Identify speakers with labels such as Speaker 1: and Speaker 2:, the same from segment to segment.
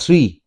Speaker 1: 3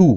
Speaker 1: 2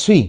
Speaker 1: 3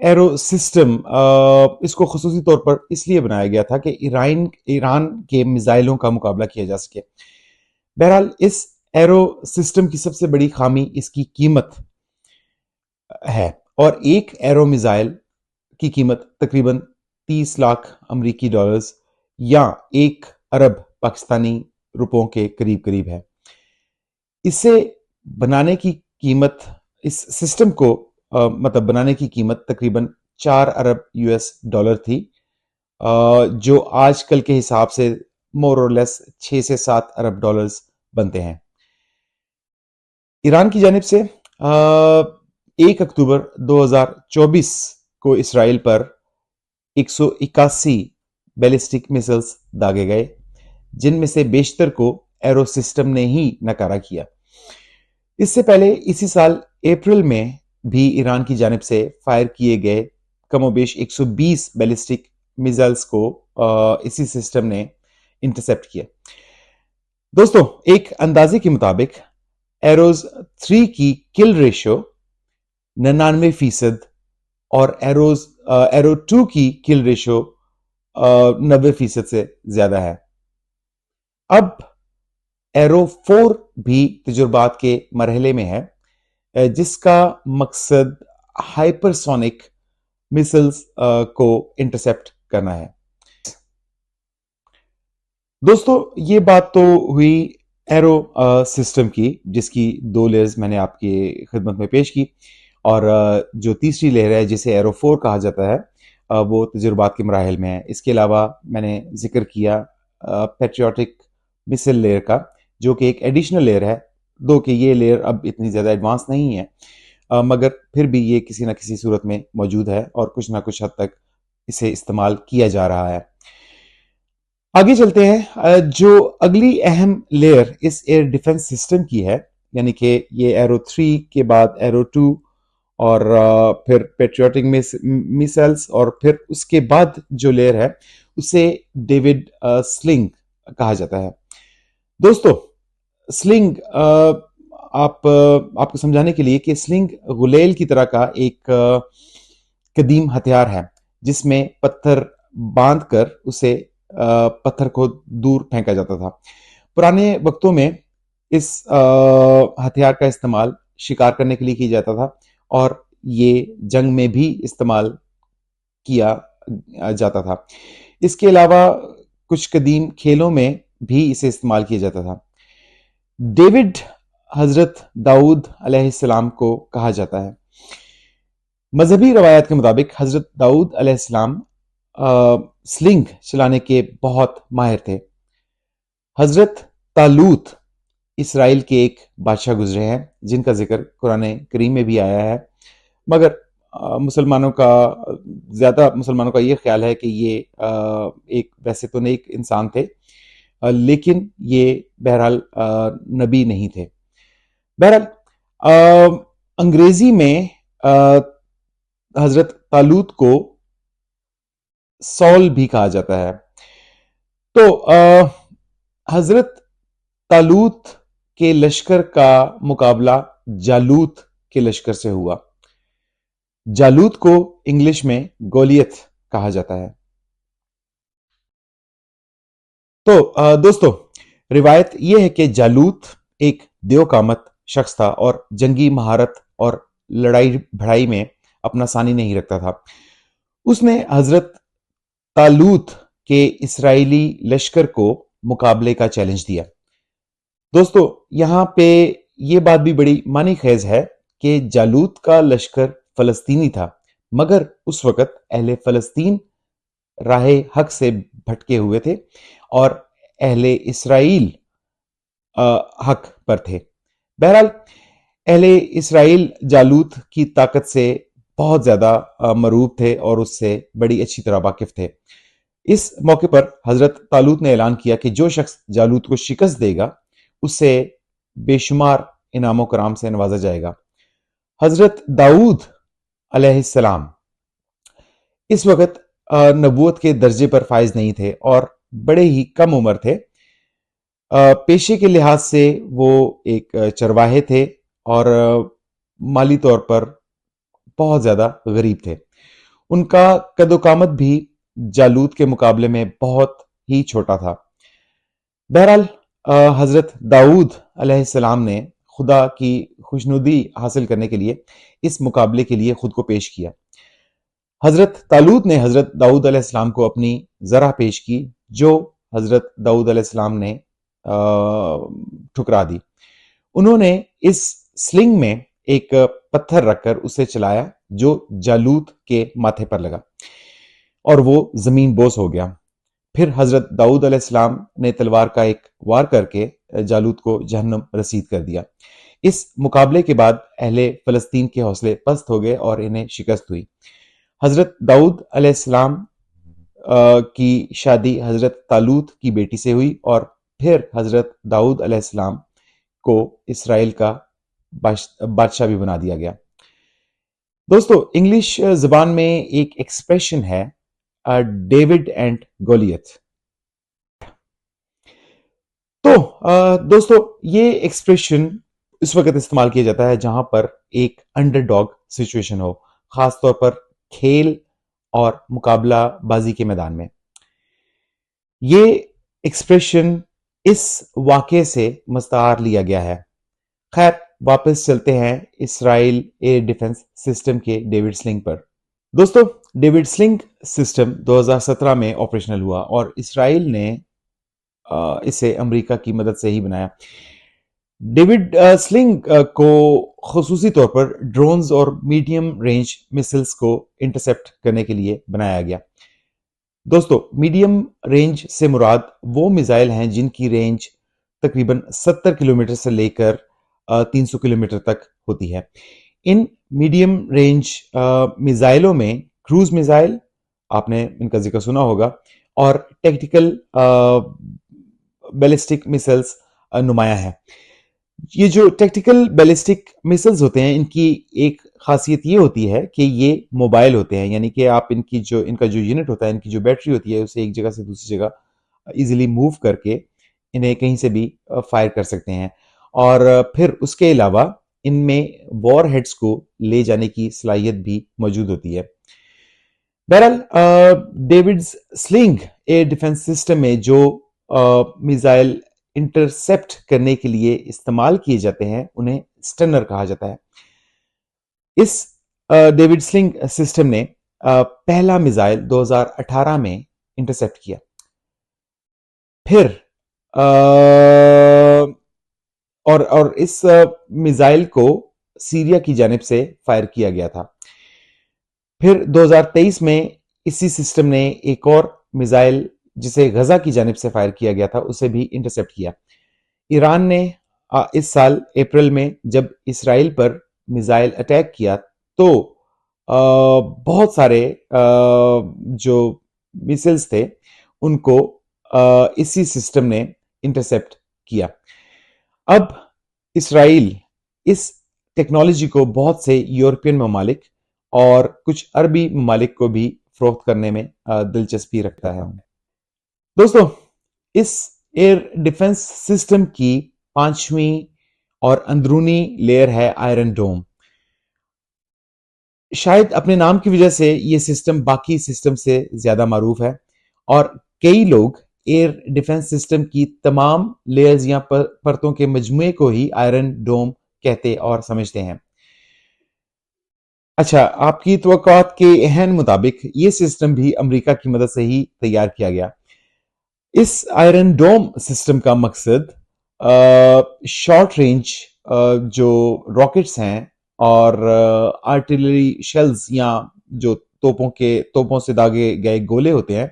Speaker 1: arrow system اس کو خصوصی طور پر اس لیے بنایا گیا تھا کہ ایران کے میزائلوں کا مقابلہ کیا جا سکے. بہرحال اس ایرو سسٹم کی سب سے بڑی خامی اس کی قیمت ہے، اور ایک ایرو میزائل کی قیمت تقریباً 30 لاکھ امریکی ڈالرز یا 1 ارب پاکستانی روپوں کے قریب قریب ہے. اسے بنانے کی قیمت، اس سسٹم کو مطلب بنانے کی قیمت تقریباً 4 ارب US ڈالر تھی، جو آج کل کے حساب سے مور اور لیس 6 سے 7 ارب ڈالرز بنتے ہیں. ایران کی جانب سے 1 اکتوبر 2024 کو اسرائیل پر 181 بیلسٹک میسلز داغے گئے، جن میں سے بیشتر کو ایرو سسٹم نے ہی ناکارہ کیا. اس سے پہلے اسی سال اپریل میں بھی ایران کی جانب سے فائر کیے گئے کم و بیش 120 بیلسٹک میزائلز کو اسی سسٹم نے انٹرسپٹ کیا. دوستو، ایک اندازے کے مطابق ایروز 3 کی کل ریشو 99% اور ایرو 2 کی کل ریشو 90% سے زیادہ ہے. اب ایرو 4 بھی تجربات کے مرحلے میں ہے، جس کا مقصد ہائپرسونک میسلز کو انٹرسپٹ کرنا ہے. دوستو، یہ بات تو ہوئی ایرو سسٹم کی، جس کی 2 لیئرز میں نے آپ کی خدمت میں پیش کی، اور جو تیسری لیئر ہے جسے ایرو 4 کہا جاتا ہے وہ تجربات کے مراحل میں ہے. اس کے علاوہ میں نے ذکر کیا پیٹریوٹک مسل لیئر کا، جو کہ ایک ایڈیشنل لیئر ہے، دو کہ یہ لیئر اب اتنی زیادہ ایڈوانس نہیں ہے، مگر پھر بھی یہ کسی نہ کسی صورت میں موجود ہے اور کچھ نہ کچھ حد تک اسے استعمال کیا جا رہا ہے. آگے چلتے ہیں. جو اگلی اہم لیئر اس ایئر ڈیفنس سسٹم کی ہے، یعنی کہ یہ ایرو 3 کے بعد ایرو 2 اور پھر پیٹریوٹک میسائلز، اور پھر اس کے بعد جو لیئر ہے اسے ڈیوڈ سلنگ کہا جاتا ہے. دوستو، سلنگ آپ کو سمجھانے کے لیے کہ سلنگ غلیل کی طرح کا ایک قدیم ہتھیار ہے، جس میں پتھر باندھ کر اسے پتھر کو دور پھینکا جاتا تھا. پرانے وقتوں میں اس ہتھیار کا استعمال شکار کرنے کے لیے کیا جاتا تھا، اور یہ جنگ میں بھی استعمال کیا جاتا تھا. اس کے علاوہ کچھ قدیم کھیلوں میں بھی اسے استعمال کیا جاتا تھا. ڈیوڈ حضرت داؤد علیہ السلام کو کہا جاتا ہے. مذہبی روایات کے مطابق حضرت داؤد علیہ السلام سلنگ چلانے کے بہت ماہر تھے. حضرت طالوت اسرائیل کے ایک بادشاہ گزرے ہیں جن کا ذکر قرآن کریم میں بھی آیا ہے، مگر زیادہ مسلمانوں کا یہ خیال ہے کہ یہ ایک ویسے تو نیک انسان تھے، لیکن یہ بہرحال نبی نہیں تھے. بہرحال انگریزی میں حضرت طالوت کو سول بھی کہا جاتا ہے. تو حضرت طالوت کے لشکر کا مقابلہ جالوت کے لشکر سے ہوا. جالوت کو انگلش میں گولیت کہا جاتا ہے. تو دوستو، روایت یہ ہے کہ جالوت ایک دیو کامت شخص تھا اور جنگی مہارت اور لڑائی بھڑائی میں اپنا ثانی نہیں رکھتا تھا. اس نے حضرت طالوت کے اسرائیلی لشکر کو مقابلے کا چیلنج دیا. دوستو، یہاں پہ یہ بات بھی بڑی معنی خیز ہے کہ جالوت کا لشکر فلسطینی تھا، مگر اس وقت اہل فلسطین راہ حق سے بھٹکے ہوئے تھے اور اہل اسرائیل حق پر تھے. بہرحال اہل اسرائیل جالوت کی طاقت سے بہت زیادہ مرعوب تھے اور اس سے بڑی اچھی طرح واقف تھے. اس موقع پر حضرت طالوت نے اعلان کیا کہ جو شخص جالوت کو شکست دے گا اسے بے شمار انعام و کرام سے نوازا جائے گا. حضرت داؤد علیہ السلام اس وقت نبوت کے درجے پر فائز نہیں تھے اور بڑے ہی کم عمر تھے. پیشے کے لحاظ سے وہ ایک چرواہے تھے اور مالی طور پر بہت زیادہ غریب تھے. ان کا قد و قامت بھی جالوت کے مقابلے میں بہت ہی چھوٹا تھا۔ بہرحال حضرت داؤد علیہ السلام نے خدا کی خوشنودی حاصل کرنے کے لیے اس مقابلے کے لیے خود کو پیش کیا۔ حضرت طالوت نے حضرت داؤد علیہ السلام کو اپنی ذرہ پیش کی جو حضرت داؤد علیہ السلام نے ٹھکرا دی۔ انہوں نے اس سلنگ میں ایک پتھر رکھ کر اسے چلایا جو جالوت کے ماتھے پر لگا اور وہ زمین بوس ہو گیا۔ پھر حضرت داؤد علیہ السلام نے تلوار کا ایک وار کر کے جالوت کو جہنم رسید کر دیا۔ اس مقابلے کے بعد اہل فلسطین کے حوصلے پست ہو گئے اور انہیں شکست ہوئی۔ حضرت داؤد علیہ السلام کی شادی حضرت طالوت کی بیٹی سے ہوئی اور پھر حضرت داؤد علیہ السلام کو اسرائیل کا بادشاہ بھی بنا دیا گیا۔ دوستو، انگلش زبان میں ایک ایکسپریشن ہے ڈیوڈ اینڈ گولیت۔ تو دوستو، یہ ایکسپریشن اس وقت استعمال کیا جاتا ہے جہاں پر ایک انڈر ڈاگ سچویشن ہو، خاص طور پر کھیل اور مقابلہ بازی کے میدان میں۔ یہ ایکسپریشن اس واقعے سے مستعار لیا گیا ہے۔ خیر، واپس چلتے ہیں اسرائیل ایئر ڈیفنس سسٹم کے ڈیوڈ سلنگ پر۔ دوستو، ڈیوڈ سلنگ سسٹم 2017 میں آپریشنل ہوا اور اسرائیل نے اسے امریکہ کی مدد سے ہی بنایا۔ ڈیوڈ سلنگ کو خصوصی طور پر ڈرونز اور میڈیم رینج میسلز کو انٹرسپٹ کرنے کے لیے بنایا گیا۔ دوستو، میڈیم رینج سے مراد وہ میزائل ہیں جن کی رینج تقریباً 70 کلومیٹر سے لے کر 300 کلومیٹر تک ہوتی ہے۔ ان میڈیم رینج میزائلوں میں کروز میزائل، آپ نے ان کا ذکر سنا ہوگا، اور ٹیکٹیکل بیلسٹک میسلز نمایاں ہے۔ یہ جو ٹیکٹیکل بیلسٹک میسلز ہوتے ہیں، ان کی ایک خاصیت یہ ہوتی ہے کہ یہ موبائل ہوتے ہیں، یعنی کہ آپ ان کا جو یونٹ ہوتا ہے، ان کی جو بیٹری ہوتی ہے، اسے ایک جگہ سے دوسری جگہ ایزیلی موو کر کے انہیں کہیں سے بھی فائر کر سکتے ہیں، اور پھر اس کے علاوہ ان میں وار ہیڈز کو لے جانے کی صلاحیت بھی موجود ہوتی ہے۔ بہرحال David sling air defence system میں جو میزائل انٹرسپٹ کرنے کے لیے استعمال کیے جاتے ہیں انہیں سٹنر کہا جاتا ہے۔ اس ڈیوڈ سلنگ سسٹم نے پہلا میزائل 2018 میں انٹرسپٹ کیا۔ پھر اور اس میزائل کو سیریا کی جانب سے فائر کیا گیا تھا۔ پھر 2023 میں اسی سسٹم نے ایک اور میزائل جسے غزہ کی جانب سے فائر کیا گیا تھا اسے بھی انٹرسپٹ کیا۔ ایران نے اس سال اپریل میں جب اسرائیل پر میزائل اٹیک کیا تو بہت سارے جو میسلز تھے ان کو اسی سسٹم نے انٹرسپٹ کیا۔ اب اسرائیل اس ٹیکنالوجی کو بہت سے یورپین ممالک اور کچھ عربی ممالک کو بھی فروخت کرنے میں دلچسپی رکھتا ہے۔ دوستو، اس ایئر ڈیفنس سسٹم کی 5ویں اور اندرونی لیئر ہے آئرن ڈوم۔ شاید اپنے نام کی وجہ سے یہ سسٹم باقی سسٹم سے زیادہ معروف ہے اور کئی لوگ ایئر ڈیفنس سسٹم کی تمام لیئرز یا پرتوں کے مجموعے کو ہی آئرن ڈوم کہتے اور سمجھتے ہیں۔ اچھا، آپ کی توقعات کے عین مطابق یہ سسٹم بھی امریکہ کی مدد سے ہی تیار کیا گیا۔ اس آئرن ڈوم سسٹم کا مقصد شارٹ رینج جو راکٹس ہیں اور آرٹلری شیلز یا جو توپوں سے داغے گئے گولے ہوتے ہیں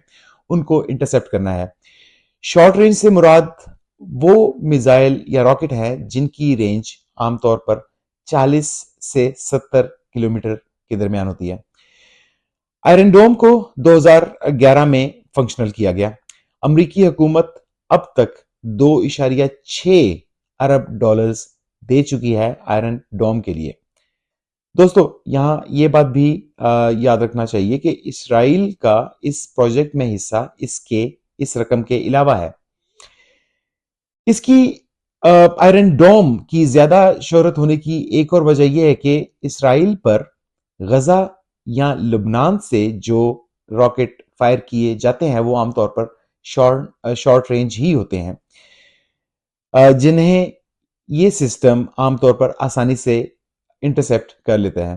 Speaker 1: ان کو انٹرسپٹ کرنا ہے۔ شارٹ رینج سے مراد وہ میزائل یا راکٹ ہے جن کی رینج عام طور پر 40 سے 70 کلومیٹر کے درمیان ہوتی ہے۔ آئرن ڈوم کو 2011 میں فنکشنل کیا گیا۔ امریکی حکومت اب تک 2.6 ارب ڈالرز دے چکی ہے آئرن ڈوم کے لیے۔ دوستو، یہاں یہ بات بھی یاد رکھنا چاہیے کہ اسرائیل کا اس پروجیکٹ میں حصہ اس رقم کے علاوہ ہے۔ اس کی آئرن ڈوم کی زیادہ شہرت ہونے کی ایک اور وجہ یہ ہے کہ اسرائیل پر غزہ یا لبنان سے جو راکٹ فائر کیے جاتے ہیں وہ عام طور پر شارٹ رینج ہی ہوتے ہیں، جنہیں یہ سسٹم عام طور پر آسانی سے انٹرسیپٹ کر لیتا ہے۔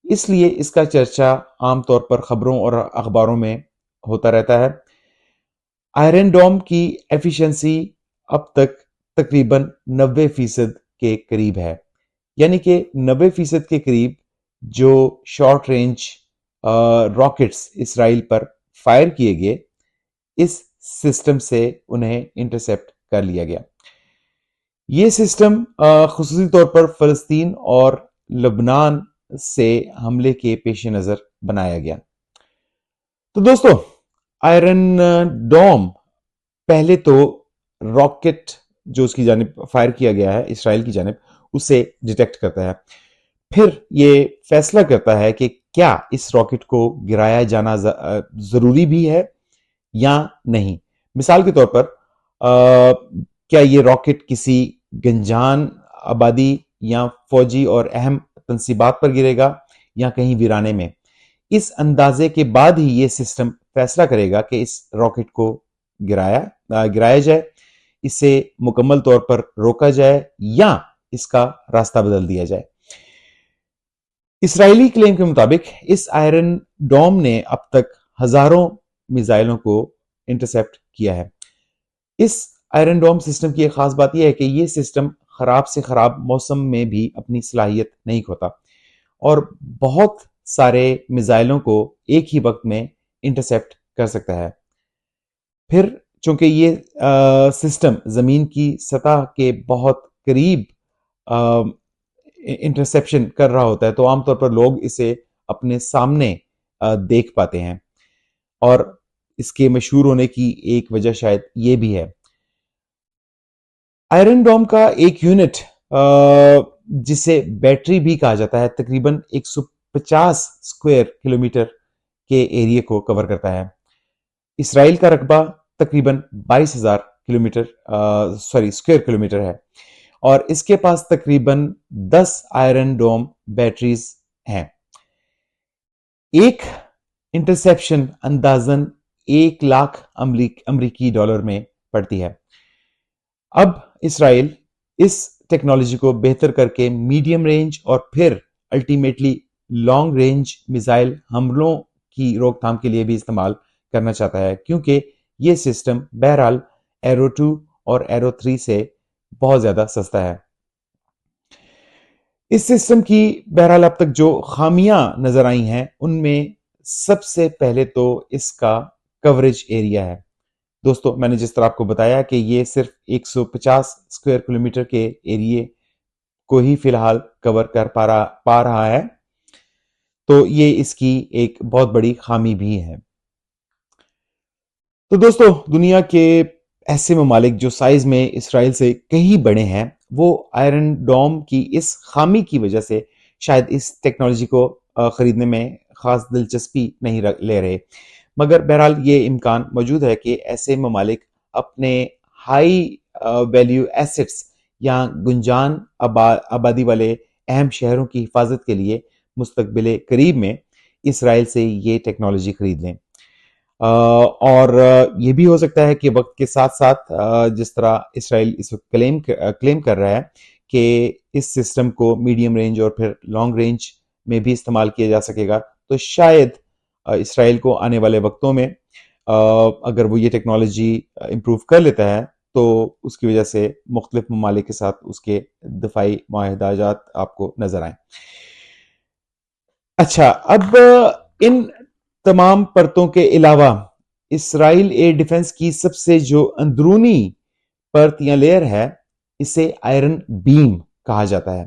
Speaker 1: اس لیے اس کا چرچا عام طور پر خبروں اور اخباروں میں ہوتا رہتا ہے۔ آئرن ڈوم کی ایفیشنسی اب تک تقریباً 90% کے قریب ہے، یعنی کہ 90% کے قریب جو شارٹ رینج راکٹس اسرائیل پر فائر کیے گئے اس سسٹم سے انہیں انٹرسیپٹ کر لیا گیا۔ یہ سسٹم خصوصی طور پر فلسطین اور لبنان سے حملے کے پیش نظر بنایا گیا۔ تو دوستو، آئرن ڈوم پہلے تو راکٹ جو اس کی جانب فائر کیا گیا ہے اسرائیل کی جانب اسے ڈیٹیکٹ کرتا ہے، پھر یہ فیصلہ کرتا ہے کہ کیا اس راکٹ کو گرایا جانا ضروری بھی ہے یا نہیں۔ مثال کے طور پر کیا یہ راکٹ کسی گنجان آبادی یا فوجی اور اہم تنصیبات پر گرے گا یا کہیں ویرانے میں؟ اس اندازے کے بعد ہی یہ سسٹم فیصلہ کرے گا کہ اس راکٹ کو گرایا جائے، اسے مکمل طور پر روکا جائے یا اس کا راستہ بدل دیا جائے۔ اسرائیلی کلیم کے مطابق اس آئرن ڈوم نے اب تک ہزاروں میزائلوں کو انٹرسیپٹ کیا ہے۔ اس آئرن ڈوم سسٹم کی ایک خاص بات یہ ہے کہ یہ سسٹم خراب سے خراب موسم میں بھی اپنی صلاحیت نہیں کھوتا اور بہت سارے میزائلوں کو ایک ہی وقت میں انٹرسیپٹ کر سکتا ہے۔ پھر چونکہ یہ سسٹم زمین کی سطح کے بہت قریب انٹرسیپشن کر رہا ہوتا ہے تو عام طور پر لوگ اسے اپنے سامنے دیکھ پاتے ہیں، اور اس کے مشہور ہونے کی ایک وجہ شاید یہ بھی ہے۔ آئرن ڈوم کا ایک یونٹ جسے بیٹری بھی کہا جاتا ہے تقریباً 150 اسکوائر کلومیٹر کے ایریے کو کور کرتا ہے۔ اسرائیل کا رقبہ تقریباً 22,000 اسکوائر کلومیٹر ہے اور اس کے پاس تقریباً 10 آئرن ڈوم بیٹریز ہیں۔ ایک انٹرسیپشن اندازاً 1,00,000 امریکی ڈالر میں پڑتی ہے۔ اب اسرائیل اس ٹیکنالوجی کو بہتر کر کے میڈیم رینج اور پھر الٹیمیٹلی لانگ رینج میزائل حملوں کی روک تھام کے لیے بھی استعمال کرنا چاہتا ہے، کیونکہ یہ سسٹم بہرحال ایرو 2 اور ایرو 3 سے بہت زیادہ سستا ہے۔ اس سسٹم کی بہرحال اب تک جو خامیاں نظر آئی ہیں ان میں سب سے پہلے تو اس کا کوریج ایریا ہے۔ دوستو، میں نے جس طرح آپ کو بتایا کہ یہ صرف 150 اسکوائر کلومیٹر کے ایریے کو ہی فی الحال کور کر پا رہا ہے، تو یہ اس کی ایک بہت بڑی خامی بھی ہے۔ تو دوستو، دنیا کے ایسے ممالک جو سائز میں اسرائیل سے کہیں بڑے ہیں وہ آئرن ڈوم کی اس خامی کی وجہ سے شاید اس ٹیکنالوجی کو خریدنے میں خاص دلچسپی نہیں لے رہے، مگر بہرحال یہ امکان موجود ہے کہ ایسے ممالک اپنے ہائی ویلیو ایسٹس یا گنجان آبادی والے اہم شہروں کی حفاظت کے لیے مستقبل قریب میں اسرائیل سے یہ ٹیکنالوجی خرید لیں، اور یہ بھی ہو سکتا ہے کہ وقت کے ساتھ ساتھ جس طرح اسرائیل اس وقت کلیم کر رہا ہے کہ اس سسٹم کو میڈیم رینج اور پھر لانگ رینج میں بھی استعمال کیا جا سکے گا، تو شاید اسرائیل کو آنے والے وقتوں میں اگر وہ یہ ٹیکنالوجی امپروو کر لیتا ہے تو اس کی وجہ سے مختلف ممالک کے ساتھ اس کے دفاعی معاہدات آپ کو نظر آئیں۔ اچھا، اب ان تمام پرتوں کے علاوہ اسرائیل ایئر ڈیفنس کی سب سے جو اندرونی پرت یا لیئر ہے اسے آئرن بیم کہا جاتا ہے۔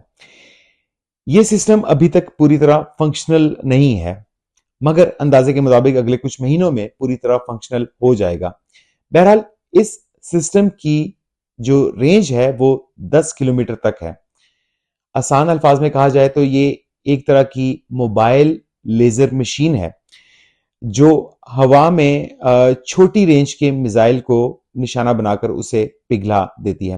Speaker 1: یہ سسٹم ابھی تک پوری طرح فنکشنل نہیں ہے، مگر اندازے کے مطابق اگلے کچھ مہینوں میں پوری طرح فنکشنل ہو جائے گا۔ بہرحال اس سسٹم کی جو رینج ہے وہ 10 کلومیٹر تک ہے۔ آسان الفاظ میں کہا جائے تو یہ ایک طرح کی موبائل لیزر مشین ہے جو ہوا میں چھوٹی رینج کے میزائل کو نشانہ بنا کر اسے پگھلا دیتی ہے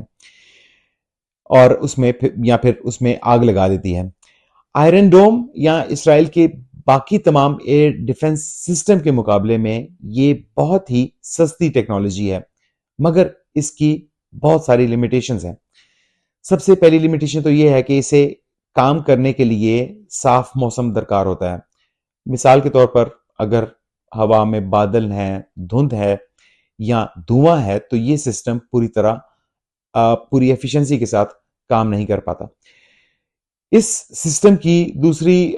Speaker 1: اور اس میں آگ لگا دیتی ہے۔ آئرن ڈوم یا اسرائیل کے باقی تمام ایئر ڈیفنس سسٹم کے مقابلے میں یہ بہت ہی سستی ٹیکنالوجی ہے، مگر اس کی بہت ساری لمیٹیشنز ہیں۔ سب سے پہلی لمیٹیشن تو یہ ہے کہ اسے کام کرنے کے لیے صاف موسم درکار ہوتا ہے۔ مثال کے طور پر اگر ہوا میں بادل ہیں، دھند ہے یا دھواں ہے تو یہ سسٹم پوری ایفیشنسی کے ساتھ کام نہیں کر پاتا۔ اس سسٹم کی دوسری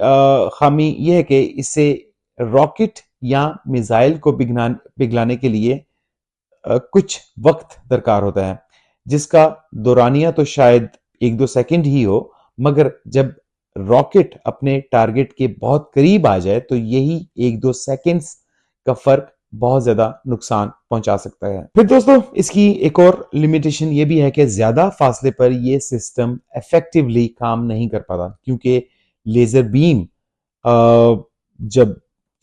Speaker 1: خامی یہ ہے کہ اسے راکٹ یا میزائل کو پگھلانے کے لیے کچھ وقت درکار ہوتا ہے، جس کا دورانیہ تو شاید 1-2 سیکنڈ ہی ہو، مگر جب راکٹ اپنے ٹارگٹ کے بہت قریب آ جائے تو یہی 1-2 سیکنڈز کا فرق بہت زیادہ نقصان پہنچا سکتا ہے۔ پھر دوستو اس کی ایک اور لمیٹیشن یہ بھی ہے کہ زیادہ فاصلے پر یہ سسٹم ایفیکٹولی کام نہیں کر پاتا، کیونکہ لیزر بیم جب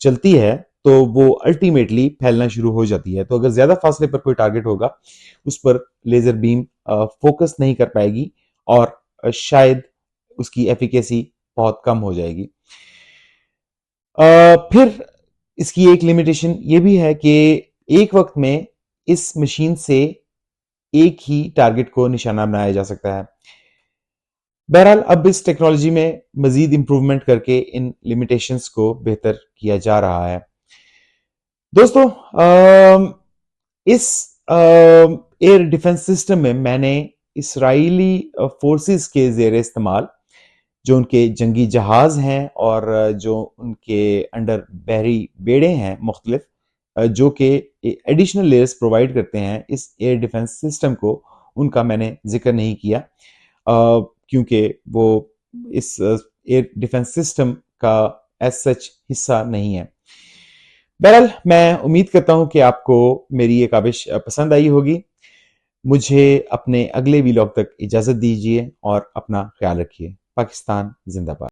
Speaker 1: چلتی ہے تو وہ الٹیمیٹلی پھیلنا شروع ہو جاتی ہے، تو اگر زیادہ فاصلے پر کوئی ٹارگٹ ہوگا اس پر لیزر بیم فوکس نہیں کر پائے گی اور شاید اس کی ایفیکیسی بہت کم ہو جائے گی۔ پھر اس کی ایک لمیٹیشن یہ بھی ہے کہ ایک وقت میں اس مشین سے ایک ہی ٹارگٹ کو نشانہ بنایا جا سکتا ہے۔ بہرحال اب اس ٹیکنالوجی میں مزید امپروومنٹ کر کے ان لمیٹیشنز کو بہتر کیا جا رہا ہے۔ دوستو اس ایئر ڈیفنس سسٹم میں نے اسرائیلی فورسز کے زیر استعمال جو ان کے جنگی جہاز ہیں اور جو ان کے انڈر بحری بیڑے ہیں مختلف، جو کہ ایڈیشنل لیئرز پرووائڈ کرتے ہیں اس ایئر ڈیفنس سسٹم کو، ان کا میں نے ذکر نہیں کیا کیونکہ وہ اس ایئر ڈیفنس سسٹم کا ایز سچ حصہ نہیں ہے۔ بہرحال میں امید کرتا ہوں کہ آپ کو میری یہ کاوش پسند آئی ہوگی۔ مجھے اپنے اگلے ویلاگ تک اجازت دیجیے اور اپنا خیال رکھیے۔ پاکستان زندہ باد۔